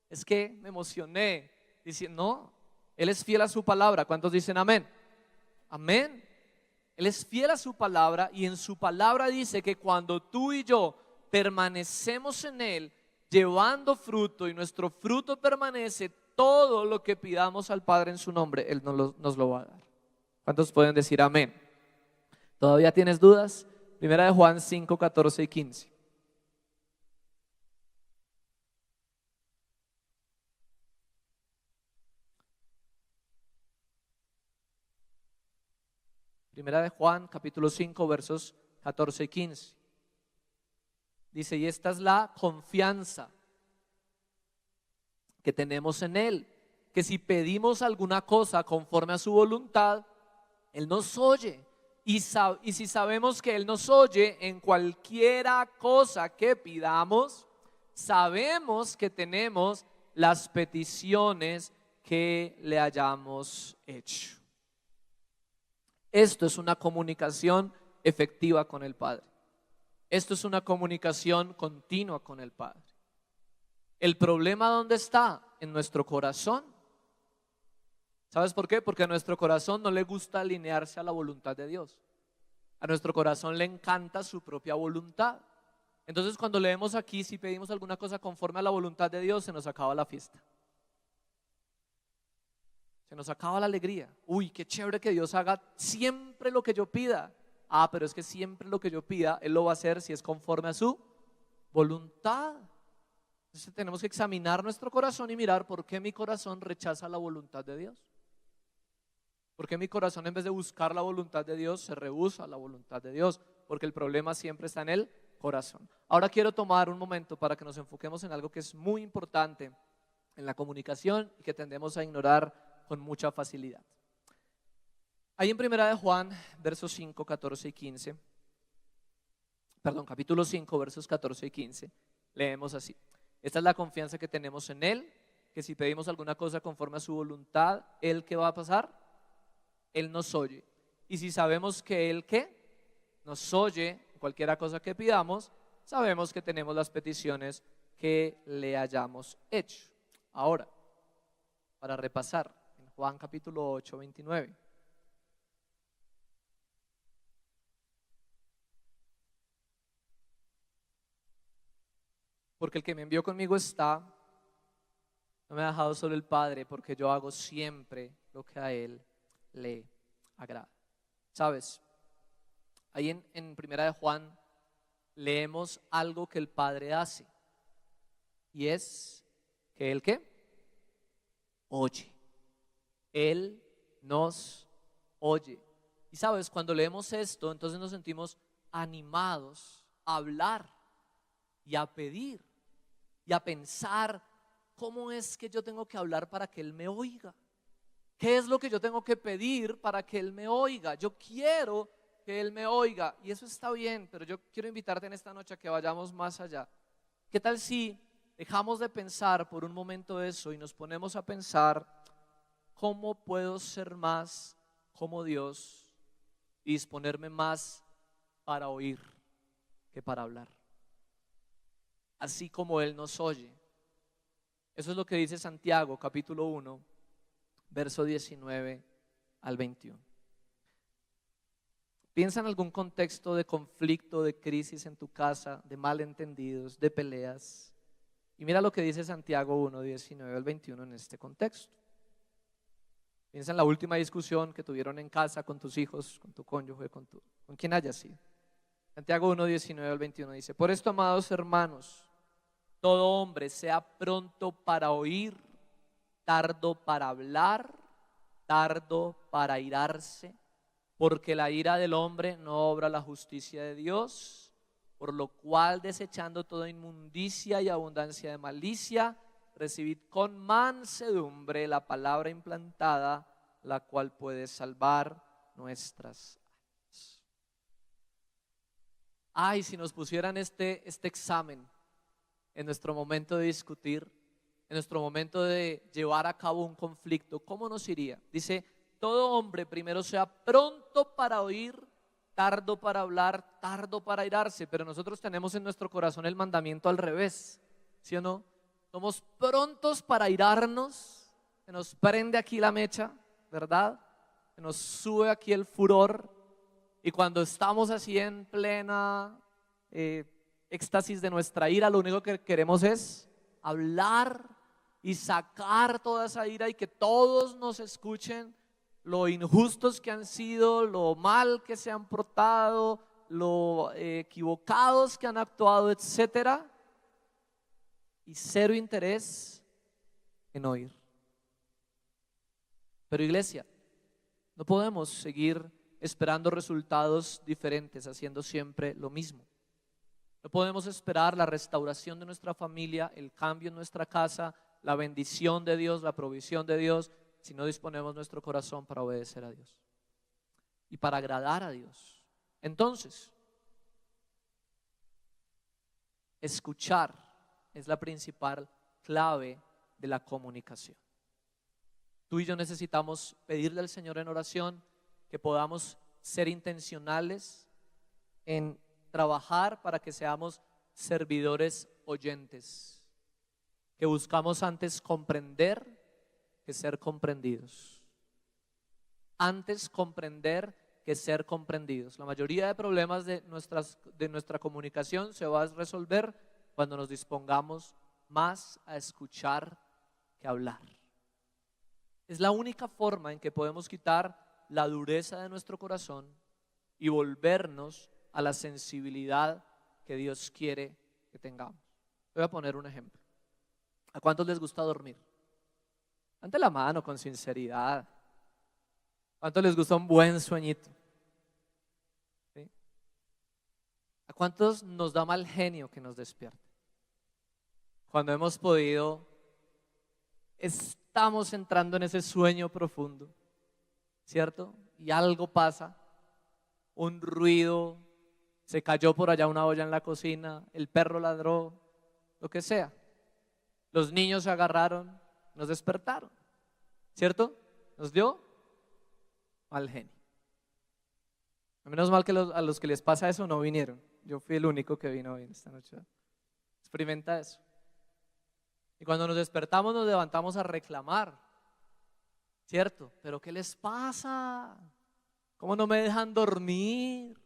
Es que me emocioné. Dice, no, Él es fiel a su palabra. ¿Cuántos dicen amén? Amén. Él es fiel a su palabra y en su palabra dice que cuando tú y yo permanecemos en Él, llevando fruto y nuestro fruto permanece, todo lo que pidamos al Padre en su nombre, Él nos lo va a dar. ¿Cuántos pueden decir amén? ¿Todavía tienes dudas? Primera de Juan 5, 14 y 15. Primera de Juan, capítulo 5, versos 14 y 15. Dice, y esta es la confianza que tenemos en Él, que si pedimos alguna cosa conforme a su voluntad, Él nos oye. Y si sabemos que Él nos oye en cualquiera cosa que pidamos, sabemos que tenemos las peticiones que le hayamos hecho. Esto es una comunicación efectiva con el Padre. Esto es una comunicación continua con el Padre. ¿El problema dónde está? En nuestro corazón. ¿Sabes por qué? Porque a nuestro corazón no le gusta alinearse a la voluntad de Dios. A nuestro corazón le encanta su propia voluntad. Entonces cuando leemos aquí, si pedimos alguna cosa conforme a la voluntad de Dios, se nos acaba la fiesta. Se nos acaba la alegría. Uy, qué chévere que Dios haga siempre lo que yo pida. Ah, pero es que siempre lo que yo pida, Él lo va a hacer si es conforme a su voluntad. Entonces tenemos que examinar nuestro corazón y mirar por qué mi corazón rechaza la voluntad de Dios. ¿Por qué mi corazón, en vez de buscar la voluntad de Dios, se rehúsa a la voluntad de Dios? Porque el problema siempre está en el corazón. Ahora quiero tomar un momento para que nos enfoquemos en algo que es muy importante en la comunicación y que tendemos a ignorar con mucha facilidad. Ahí en Primera de Juan, versos 5, 14 y 15, perdón, capítulo 5, versos 14 y 15, leemos así. Esta es la confianza que tenemos en Él, que si pedimos alguna cosa conforme a su voluntad, ¿Él qué va a pasar? Él nos oye. Y si sabemos que Él ¿qué? Nos oye, cualquiera cosa que pidamos, sabemos que tenemos las peticiones que le hayamos hecho. Ahora, para repasar, en Juan capítulo 8, 29. Porque el que me envió conmigo está, no me ha dejado solo el Padre, porque yo hago siempre lo que a Él le agrada. ¿Sabes? Ahí en Primera de Juan leemos algo que el Padre hace, y es que Él ¿qué? Oye. Él nos oye. Y sabes, cuando leemos esto, entonces nos sentimos animados a hablar y a pedir y a pensar cómo es que yo tengo que hablar para que Él me oiga. ¿Qué es lo que yo tengo que pedir para que Él me oiga? Yo quiero que Él me oiga y eso está bien, pero yo quiero invitarte en esta noche a que vayamos más allá. ¿Qué tal si dejamos de pensar por un momento eso y nos ponemos a pensar cómo puedo ser más como Dios y disponerme más para oír que para hablar? así como Él nos oye. Eso es lo que dice Santiago, capítulo 1, verso 19 al 21. Piensa en algún contexto de conflicto, de crisis en tu casa, de malentendidos, de peleas. Y mira lo que dice Santiago 1, 19 al 21 en este contexto. Piensa en la última discusión que tuvieron en casa con tus hijos, con tu cónyuge, con quien haya sido. Santiago 1, 19 al 21 dice: por esto, amados hermanos, todo hombre sea pronto para oír, tardo para hablar, tardo para airarse, porque la ira del hombre no obra la justicia de Dios, por lo cual, desechando toda inmundicia y abundancia de malicia, recibid con mansedumbre la palabra implantada, la cual puede salvar nuestras almas. Ay, si nos pusieran este examen en nuestro momento de discutir, en nuestro momento de llevar a cabo un conflicto, ¿cómo nos iría? Dice: todo hombre primero sea pronto para oír, tardo para hablar, tardo para airarse. Pero nosotros tenemos en nuestro corazón el mandamiento al revés, ¿sí o no? Somos prontos para airarnos, se nos prende aquí la mecha, ¿verdad? Se nos sube aquí el furor, y cuando estamos así en plena éxtasis de nuestra ira, lo único que queremos es hablar y sacar toda esa ira y que todos nos escuchen lo injustos que han sido, lo mal que se han portado, lo equivocados que han actuado, etcétera, y cero interés en oír. Pero iglesia, no podemos seguir esperando resultados diferentes, haciendo siempre lo mismo. No podemos esperar la restauración de nuestra familia, el cambio en nuestra casa, la bendición de Dios, la provisión de Dios, si no disponemos nuestro corazón para obedecer a Dios y para agradar a Dios. Entonces, escuchar es la principal clave de la comunicación. Tú y yo necesitamos pedirle al Señor en oración que podamos ser intencionales en trabajar para que seamos servidores oyentes, que buscamos antes comprender que ser comprendidos. Antes comprender que ser comprendidos. La mayoría de problemas de nuestra comunicación se va a resolver cuando nos dispongamos más a escuchar que hablar. Es la única forma en que podemos quitar la dureza de nuestro corazón y volvernos a la sensibilidad que Dios quiere que tengamos. Voy a poner un ejemplo. ¿A cuántos les gusta dormir? Ante la mano con sinceridad. ¿A cuántos les gusta un buen sueñito? ¿Sí? ¿A cuántos nos da mal genio que nos despierte? Cuando hemos podido, estamos entrando en ese sueño profundo, ¿cierto? Y algo pasa, un ruido, se cayó por allá una olla en la cocina, el perro ladró, lo que sea. Los niños se agarraron, nos despertaron, ¿cierto? Nos dio mal genio. A menos mal que a los que les pasa eso no vinieron. Yo fui el único que vino hoy esta noche. Experimenta eso. Y cuando nos despertamos nos levantamos a reclamar, ¿cierto? ¿Pero qué les pasa? ¿Cómo no me dejan dormir?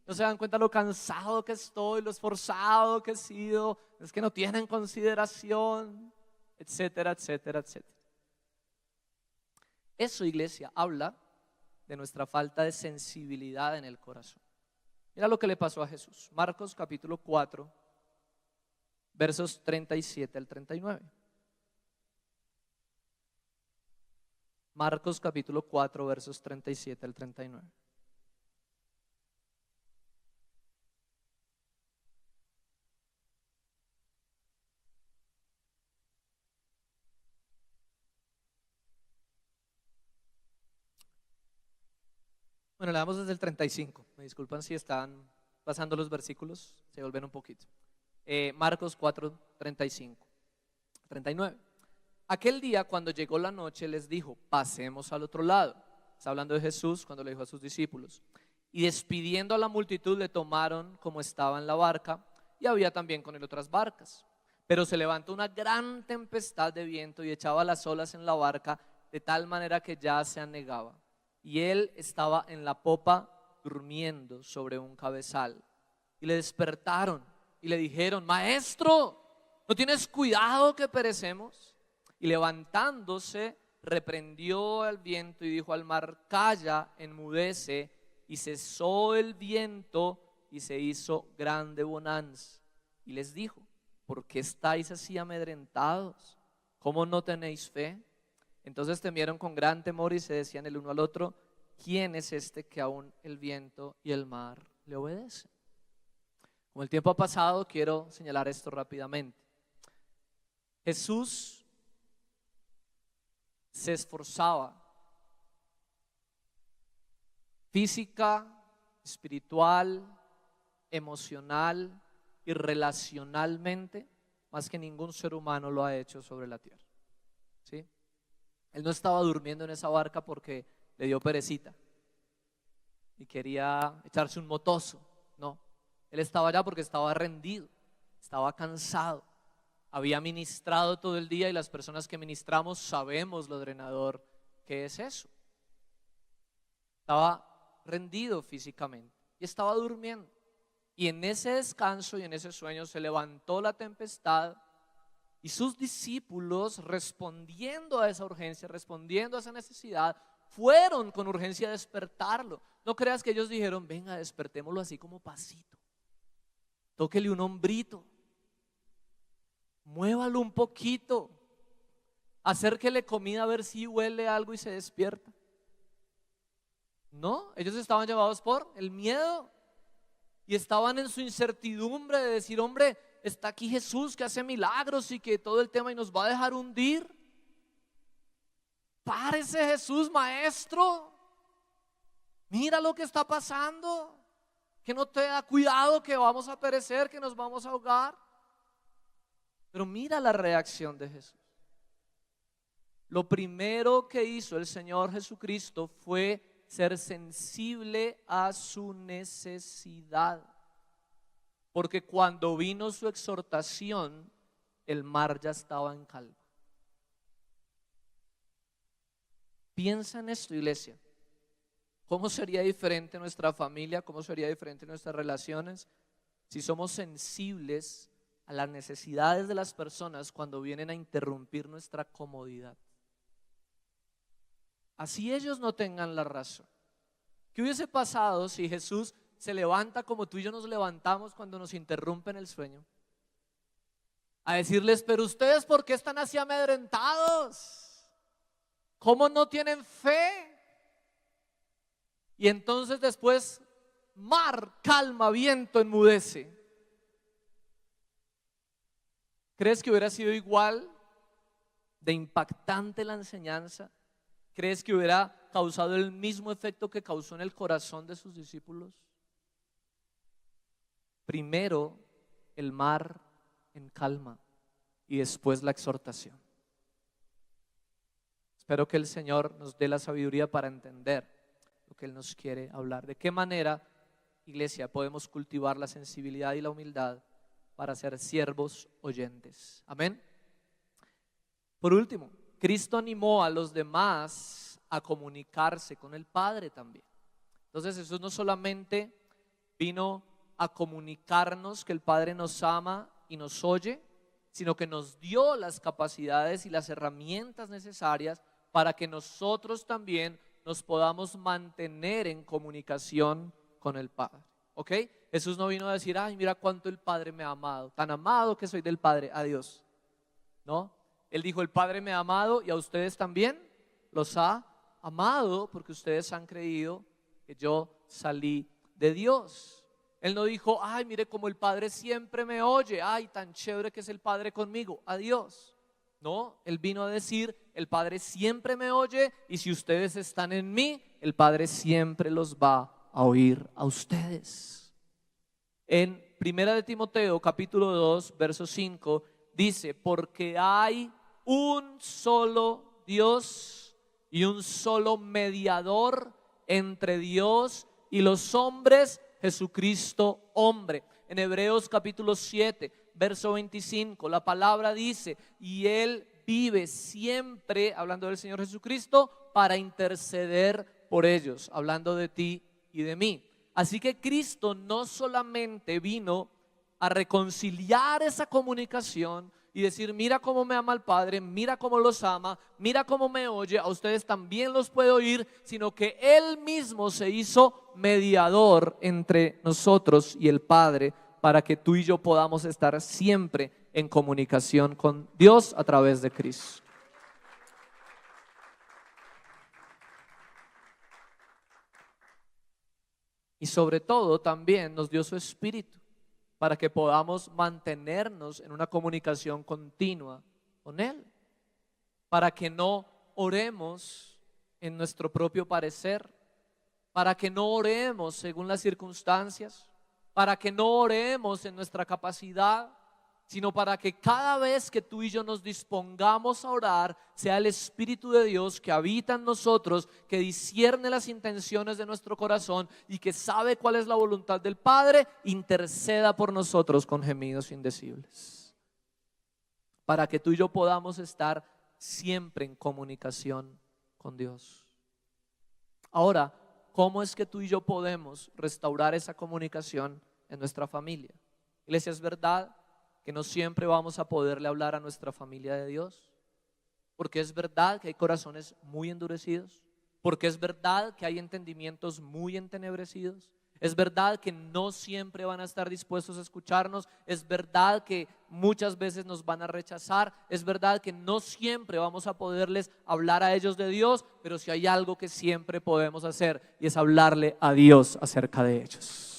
¿No se dan cuenta lo cansado que estoy, lo esforzado que he sido? Es que no tienen consideración, etcétera, etcétera, etcétera. Eso, iglesia, habla de nuestra falta de sensibilidad en el corazón. Mira lo que le pasó a Jesús. Marcos capítulo 4, versos 37 al 39. Marcos capítulo 4, versos 37 al 39. Bueno, le damos desde el 35. Me disculpan si están pasando los versículos, se vuelven un poquito. Marcos 4, 35, 39. Aquel día, cuando llegó la noche, les dijo: pasemos al otro lado. Está hablando de Jesús cuando le dijo a sus discípulos. Y despidiendo a la multitud, le tomaron como estaba en la barca, y había también con él otras barcas. Pero se levantó una gran tempestad de viento y echaba las olas en la barca de tal manera que ya se anegaba. Y él estaba en la popa durmiendo sobre un cabezal. Y le despertaron y le dijeron: Maestro, ¿no tienes cuidado que perecemos? Y levantándose, reprendió al viento y dijo al mar: Calla, enmudece. Y cesó el viento y se hizo grande bonanza. Y les dijo: ¿por qué estáis así amedrentados? ¿Cómo no tenéis fe? Entonces temieron con gran temor y se decían el uno al otro: ¿quién es este que aún el viento y el mar le obedecen? Como el tiempo ha pasado, quiero señalar esto rápidamente. Jesús se esforzaba física, espiritual, emocional y relacionalmente más que ningún ser humano lo ha hecho sobre la tierra. ¿Sí? Él no estaba durmiendo en esa barca porque le dio perecita y quería echarse un motoso. No, él estaba allá porque estaba rendido, estaba cansado, había ministrado todo el día, y las personas que ministramos sabemos lo drenador que es eso. Estaba rendido físicamente y estaba durmiendo. Y en ese descanso y en ese sueño se levantó la tempestad, y sus discípulos, respondiendo a esa urgencia, respondiendo a esa necesidad, fueron con urgencia a despertarlo. No creas que ellos dijeron: venga, despertémoslo así como pasito, tóquele un hombrito, muévalo un poquito, acérquele comida a ver si huele algo y se despierta. No, ellos estaban llevados por el miedo y estaban en su incertidumbre de decir: hombre, está aquí Jesús que hace milagros y que todo el tema, y nos va a dejar hundir. Párese, Jesús, maestro, mira lo que está pasando, que no te da cuidado, que vamos a perecer, que nos vamos a ahogar. Pero mira la reacción de Jesús. Lo primero que hizo el Señor Jesucristo fue ser sensible a su necesidad, porque cuando vino su exhortación, el mar ya estaba en calma. Piensa en esto, iglesia. ¿Cómo sería diferente nuestra familia? ¿Cómo sería diferente nuestras relaciones si somos sensibles a las necesidades de las personas cuando vienen a interrumpir nuestra comodidad? Así ellos no tengan la razón. ¿Qué hubiese pasado si Jesús se levanta como tú y yo nos levantamos cuando nos interrumpen el sueño? A decirles: pero ustedes, ¿por qué están así amedrentados? ¿Cómo no tienen fe? Y entonces después: mar, calma, viento, enmudece. ¿Crees que hubiera sido igual de impactante la enseñanza? ¿Crees que hubiera causado el mismo efecto que causó en el corazón de sus discípulos? Primero el mar en calma y después la exhortación. Espero que el Señor nos dé la sabiduría para entender lo que Él nos quiere hablar. ¿De qué manera, iglesia, podemos cultivar la sensibilidad y la humildad para ser siervos oyentes? Amén. Por último, Cristo animó a los demás a comunicarse con el Padre también. Entonces Jesús no solamente vino a comunicarnos que el Padre nos ama y nos oye, sino que nos dio las capacidades y las herramientas necesarias para que nosotros también nos podamos mantener en comunicación con el Padre. ¿Ok? Jesús no vino a decir: ay, mira cuánto el Padre me ha amado, tan amado que soy del Padre, adiós. No, Él dijo: el Padre me ha amado y a ustedes también los ha amado porque ustedes han creído que yo salí de Dios. Él no dijo: ay, mire como el Padre siempre me oye, ay, tan chévere que es el Padre conmigo, adiós. No, Él vino a decir: el Padre siempre me oye, y si ustedes están en mí, el Padre siempre los va a oír a ustedes. En 1 Timoteo capítulo 2 verso 5 dice: porque hay un solo Dios y un solo mediador entre Dios y los hombres, Jesucristo hombre. En Hebreos capítulo 7, verso 25, la palabra dice: y Él vive siempre, hablando del Señor Jesucristo, para interceder por ellos, hablando de ti y de mí. Así que Cristo no solamente vino a reconciliar esa comunicación y decir: mira cómo me ama el Padre, mira cómo los ama, mira cómo me oye, a ustedes también los puedo oír, sino que Él mismo se hizo mediador entre nosotros y el Padre, para que tú y yo podamos estar siempre en comunicación con Dios a través de Cristo. Y sobre todo también nos dio su Espíritu para que podamos mantenernos en una comunicación continua con Él, para que no oremos en nuestro propio parecer, para que no oremos según las circunstancias, para que no oremos en nuestra capacidad, sino para que cada vez que tú y yo nos dispongamos a orar, sea el Espíritu de Dios que habita en nosotros, que discierne las intenciones de nuestro corazón y que sabe cuál es la voluntad del Padre, interceda por nosotros con gemidos indecibles, para que tú y yo podamos estar siempre en comunicación con Dios. Ahora, ¿cómo es que tú y yo podemos restaurar esa comunicación en nuestra familia? Iglesia, es verdad que no siempre vamos a poderle hablar a nuestra familia de Dios, porque es verdad que hay corazones muy endurecidos, porque es verdad que hay entendimientos muy entenebrecidos, es verdad que no siempre van a estar dispuestos a escucharnos, es verdad que muchas veces nos van a rechazar, es verdad que no siempre vamos a poderles hablar a ellos de Dios, pero si hay algo que siempre podemos hacer, y es hablarle a Dios acerca de ellos.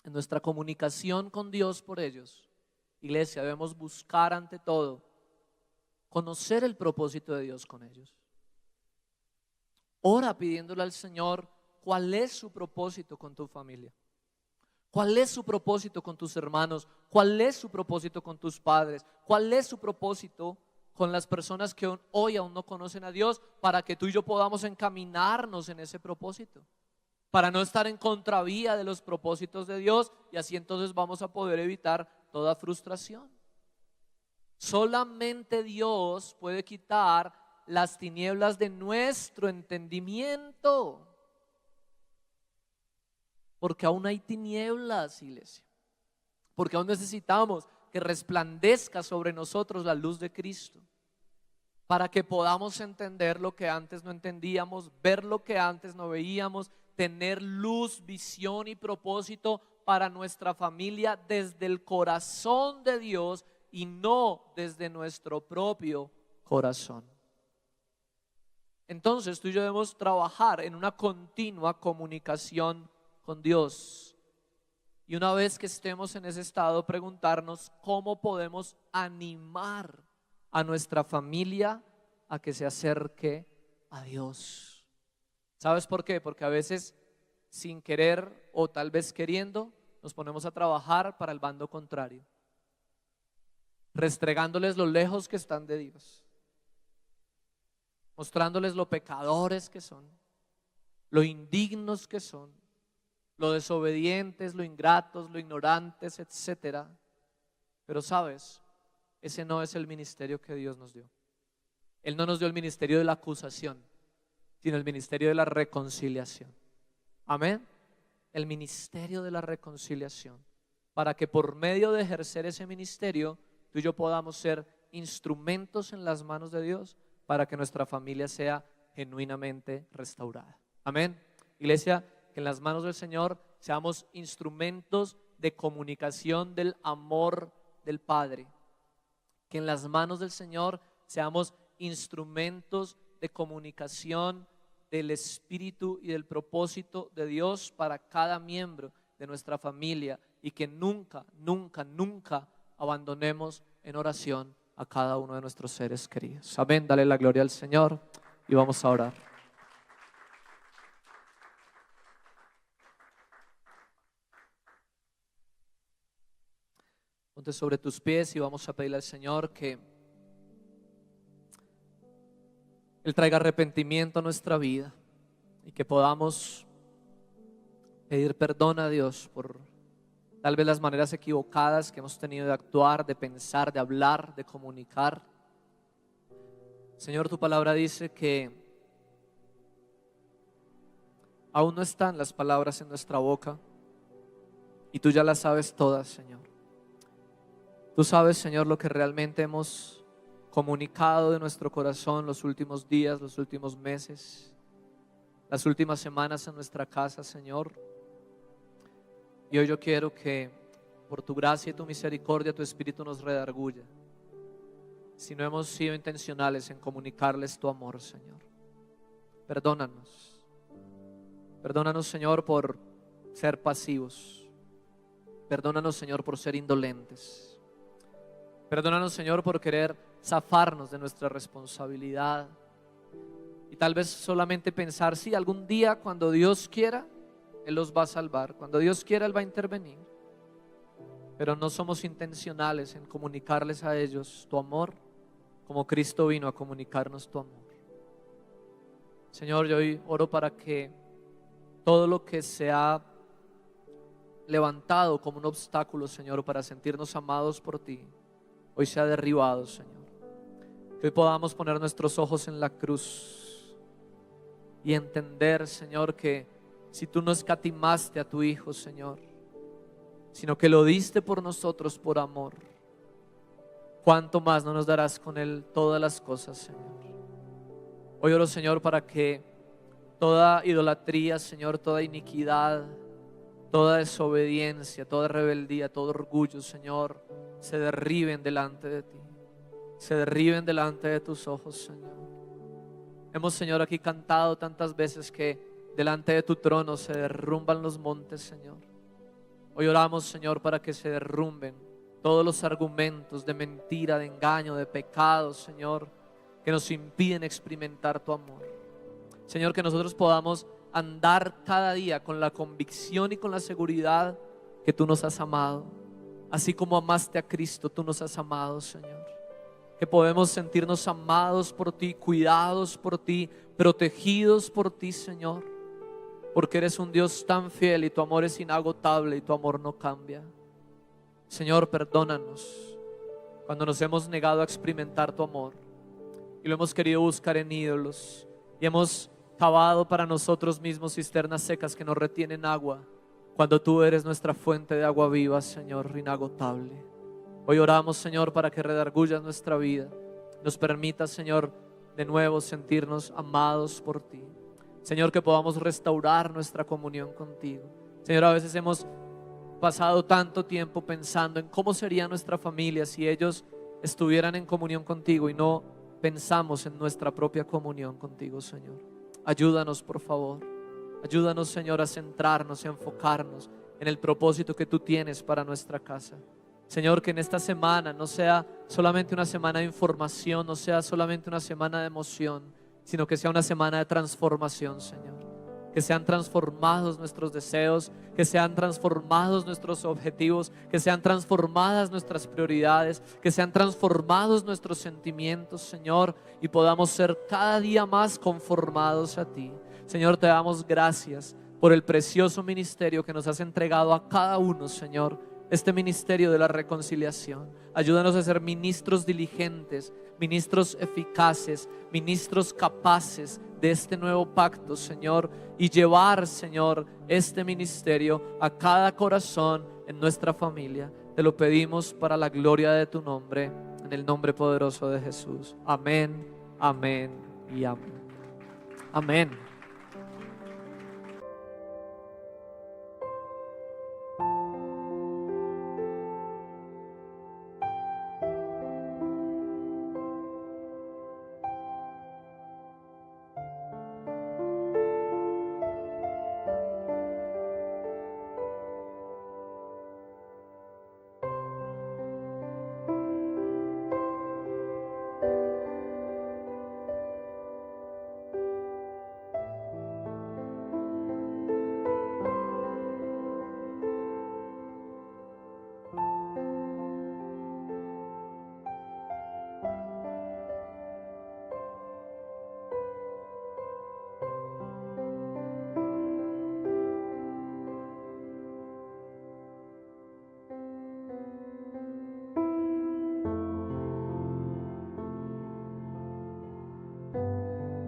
En nuestra comunicación con Dios por ellos, iglesia, debemos buscar ante todo conocer el propósito de Dios con ellos. Ora pidiéndole al Señor cuál es su propósito con tu familia, cuál es su propósito con tus hermanos, cuál es su propósito con tus padres, cuál es su propósito con las personas que hoy aún no conocen a Dios, para que tú y yo podamos encaminarnos en ese propósito, para no estar en contravía de los propósitos de Dios, y así entonces vamos a poder evitar toda frustración. Solamente Dios puede quitar las tinieblas de nuestro entendimiento, porque aún hay tinieblas, iglesia, porque aún necesitamos que resplandezca sobre nosotros la luz de Cristo, para que podamos entender lo que antes no entendíamos, ver lo que antes no veíamos, tener luz, visión y propósito para nuestra familia desde el corazón de Dios y no desde nuestro propio corazón. Entonces tú y yo debemos trabajar en una continua comunicación con Dios, y una vez que estemos en ese estado, preguntarnos cómo podemos animar a nuestra familia a que se acerque a Dios. ¿Sabes por qué? Porque a veces, sin querer o tal vez queriendo, nos ponemos a trabajar para el bando contrario, restregándoles lo lejos que están de Dios, mostrándoles lo pecadores que son, lo indignos que son, lo desobedientes, lo ingratos, lo ignorantes, etcétera. Pero sabes, ese no es el ministerio que Dios nos dio. Él no nos dio el ministerio de la acusación, sino el ministerio de la reconciliación. Amén. El ministerio de la reconciliación, para que por medio de ejercer ese ministerio, tú y yo podamos ser instrumentos en las manos de Dios, para que nuestra familia sea genuinamente restaurada. Amén. Iglesia, que en las manos del Señor seamos instrumentos de comunicación del amor del Padre. Que en las manos del Señor seamos instrumentos de comunicación del Espíritu y del propósito de Dios para cada miembro de nuestra familia, y que nunca, nunca, nunca abandonemos en oración a cada uno de nuestros seres queridos. Amén. Dale la gloria al Señor y vamos a orar. Ponte sobre tus pies y vamos a pedirle al Señor que Él traiga arrepentimiento a nuestra vida y que podamos pedir perdón a Dios por tal vez las maneras equivocadas que hemos tenido de actuar, de pensar, de hablar, de comunicar. Señor, tu palabra dice que aún no están las palabras en nuestra boca y tú ya las sabes todas, Señor. Tú sabes, Señor, lo que realmente hemos comunicado de nuestro corazón los últimos días, los últimos meses, las últimas semanas en nuestra casa, Señor. Y hoy yo quiero que por tu gracia y tu misericordia tu Espíritu nos redarguya si no hemos sido intencionales en comunicarles tu amor, Señor. Perdónanos. Perdónanos, Señor, por ser pasivos. Perdónanos, Señor, por ser indolentes. Perdónanos, Señor, por querer zafarnos de nuestra responsabilidad y tal vez solamente pensar, sí, algún día cuando Dios quiera Él los va a salvar, cuando Dios quiera Él va a intervenir, pero no somos intencionales en comunicarles a ellos tu amor como Cristo vino a comunicarnos tu amor. Señor, yo hoy oro para que todo lo que se ha levantado como un obstáculo, Señor, para sentirnos amados por ti, hoy sea derribado, Señor. Que hoy podamos poner nuestros ojos en la cruz y entender, Señor, que si tú no escatimaste a tu Hijo, Señor, sino que lo diste por nosotros por amor, ¿cuánto más no nos darás con Él todas las cosas, Señor? Hoy oro, Señor, para que toda idolatría, Señor, toda iniquidad, toda desobediencia, toda rebeldía, todo orgullo, Señor, se derriben delante de ti, se derriben delante de tus ojos, Señor. Hemos, Señor, aquí cantado tantas veces que delante de tu trono se derrumban los montes, Señor. Hoy oramos, Señor, para que se derrumben todos los argumentos de mentira, de engaño, de pecado, Señor, que nos impiden experimentar tu amor. Señor, que nosotros podamos andar cada día con la convicción y con la seguridad que tú nos has amado. Así como amaste a Cristo, tú nos has amado, Señor. Que podemos sentirnos amados por ti, cuidados por ti, protegidos por ti, Señor. Porque eres un Dios tan fiel y tu amor es inagotable y tu amor no cambia. Señor, perdónanos cuando nos hemos negado a experimentar tu amor y lo hemos querido buscar en ídolos y hemos cavado para nosotros mismos cisternas secas que nos retienen agua, cuando tú eres nuestra fuente de agua viva, Señor, inagotable. Hoy oramos, Señor, para que redargullas nuestra vida, nos permitas, Señor, de nuevo sentirnos amados por ti. Señor, que podamos restaurar nuestra comunión contigo. Señor, a veces hemos pasado tanto tiempo pensando en cómo sería nuestra familia si ellos estuvieran en comunión contigo y no pensamos en nuestra propia comunión contigo, Señor. Ayúdanos, por favor. Ayúdanos, Señor, a centrarnos, a enfocarnos en el propósito que tú tienes para nuestra casa. Señor, que en esta semana no sea solamente una semana de información, no sea solamente una semana de emoción, sino que sea una semana de transformación, Señor. Que sean transformados nuestros deseos, que sean transformados nuestros objetivos, que sean transformadas nuestras prioridades, que sean transformados nuestros sentimientos, Señor, y podamos ser cada día más conformados a ti. Señor, te damos gracias por el precioso ministerio que nos has entregado a cada uno, Señor, este ministerio de la reconciliación. Ayúdanos a ser ministros diligentes, ministros eficaces, ministros capaces de este nuevo pacto, Señor, y llevar, Señor, este ministerio a cada corazón en nuestra familia. Te lo pedimos para la gloria de tu nombre, en el nombre poderoso de Jesús. Amén, amén y amén. Amén.